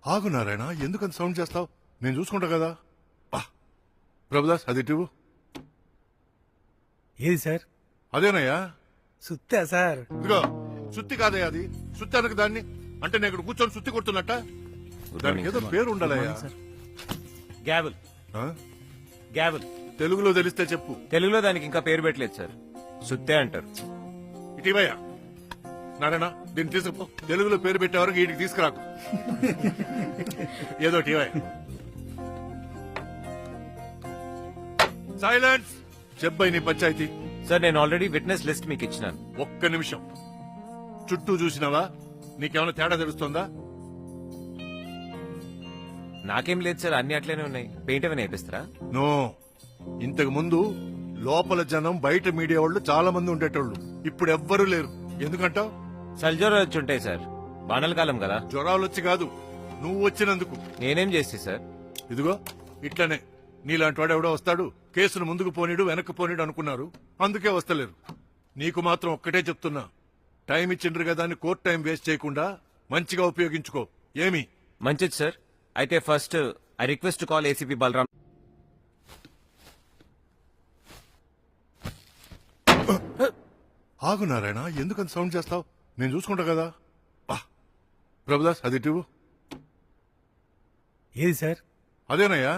ఆగు నారాయణ, ఎందుకంత సౌండ్ చేస్తావు? నేను చూసుకుంటా కదా. ప్రభుదాస్ అది ఇటు. ఏది సార్? అదేనయ్యా. సుత్తా సార్? ఇదిగో సుత్తి కాదయ్యా, అది సుత్తి అనక దాన్ని అంటే నేను ఇక్కడ కూర్చొని సుత్తి కొడుతున్నట్ట. దానికి ఏదో పేరు ఉండాలయ్యా. గ్యావెల్. ఆ? గ్యావెల్ తెలుగులో తెలిస్తే చెప్పు. తెలుగులో దానికి ఇంకా పేరు పెట్టలేదు సార్, సుత్తే అంటారు. ఇటీవయ్యా నారాయణ, దీన్ని తీసుకుపో. తెలుగులో పేరు పెట్టే వరకు వీటికి తీసుకురాకు. ఏదో టీవయ్య. సైలెన్స్. చెప్పై నీ పంచాయతీ. సార్ నేను ఆల్రెడీ విట్నెస్ లిస్ట్ మీకు ఇచ్చినాను. ఒక్క నిమిషం. చుట్టూ చూసినావా? నీకేమైనా తేడా తెలుస్తుందా? నాకేం లేదు సార్, అన్ని అట్లనే ఉన్నాయి. పెయింట్ ఏమైనా వేపిస్తారా? నో. ఇంతకు ముందు లోపల జనం, బయట మీడియా వాళ్ళు చాలా మంది ఉండేటోళ్ళు. ఇప్పుడు ఎవ్వరూ లేరు. ఎందుకంటావు? సల్జోర్ వచ్చి ఉంటాయి సార్, వానల కాలం కదా. జ్వరాలు వచ్చి కాదు, నువ్వు వచ్చినందుకు. నేనేం చేస్తే సార్? ఇదిగో ఇట్లనే నీలాంటి వాడు ఎవడో వస్తాడు, కేసును ముందుకు పోనీడు వెనక్కి పోనీడు అనుకున్నారు, అందుకే వస్తలేరు. నీకు మాత్రం ఒక్కటే చెప్తున్నా, టైం ఇచ్చిండ్రు కదా అని కోర్టు టైం వేస్ట్ చేయకుండా మంచిగా ఉపయోగించుకో. ఏమి? మంచిది సార్. అయితే first I request call ACP Balaram. ఆగు నారాయణ, ఎందుకంత సౌండ్ చేస్తావు? నేను చూసుకుంటా కదా. ప్రభుదాస్ అది ఇటు. ఏది సార్? అదేనయ్యా.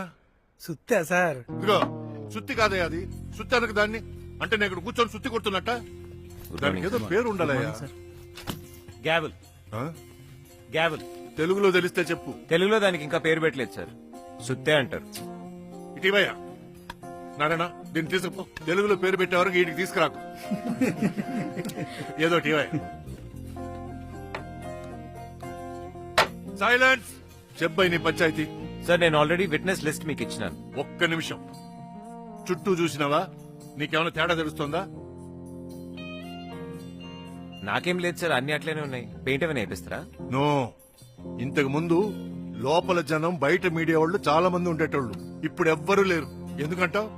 సుత్తా సార్? ఇదిగో సుత్తి కాదయ్యా, అది సుత్తి అనక దాన్ని అంటే నేను ఇక్కడ కూర్చొని సుత్తి కొడుతున్నట్ట. దానికి ఏదో పేరు ఉండాలయ్యా. గ్యావెల్. ఆ? గ్యావెల్ తెలుగులో తెలిస్తే చెప్పు. తెలుగులో దానికి ఇంకా పేరు పెట్టలేదు సార్, సుత్తే అంటారు. ఇటీవయ్యా నారాయణ, దీన్ని తీసుకుపో. తెలుగులో పేరు పెట్టే వరకు వీటికి తీసుకురాకు. ఏదో టీవయ్య. సైలెన్స్. చెప్పై నీ పంచాయతీ. సార్ నేను ఆల్రెడీ విట్నెస్ లిస్ట్ మీకు ఇచ్చినాను. ఒక్క నిమిషం. చుట్టూ చూసినావా? నీకేమైనా తేడా తెలుస్తుందా? నాకేం లేదు సార్, అన్ని అట్లనే ఉన్నాయి. పెయింట్ ఏమైనా వేపిస్తారా? నో. ఇంతకు ముందు లోపల జనం, బయట మీడియా వాళ్ళు చాలా మంది ఉండేటోళ్ళు. ఇప్పుడు ఎవ్వరూ లేరు. ఎందుకంటావు?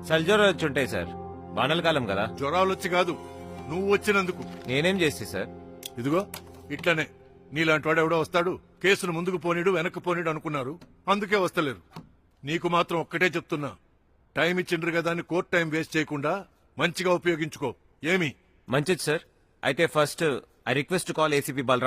సల్జోర్ వచ్చి ఉంటాయి సార్, వానల కాలం కదా. జ్వరాలు వచ్చి కాదు, నువ్వు వచ్చినందుకు. నేనేం చేస్తే సార్? ఇదిగో ఇట్లనే నీలాంటి వాడు ఎవడో వస్తాడు, కేసును ముందుకు పోనీడు వెనక్కి పోనీడు అనుకున్నారు, అందుకే వస్తలేరు. నీకు మాత్రం ఒక్కటే చెప్తున్నా, టైం ఇచ్చిండ్రు కదా అని కోర్టు టైం వేస్ట్ చేయకుండా మంచిగా ఉపయోగించుకో. ఏమి? మంచిది సార్. అయితే first I request call ACP Balaram.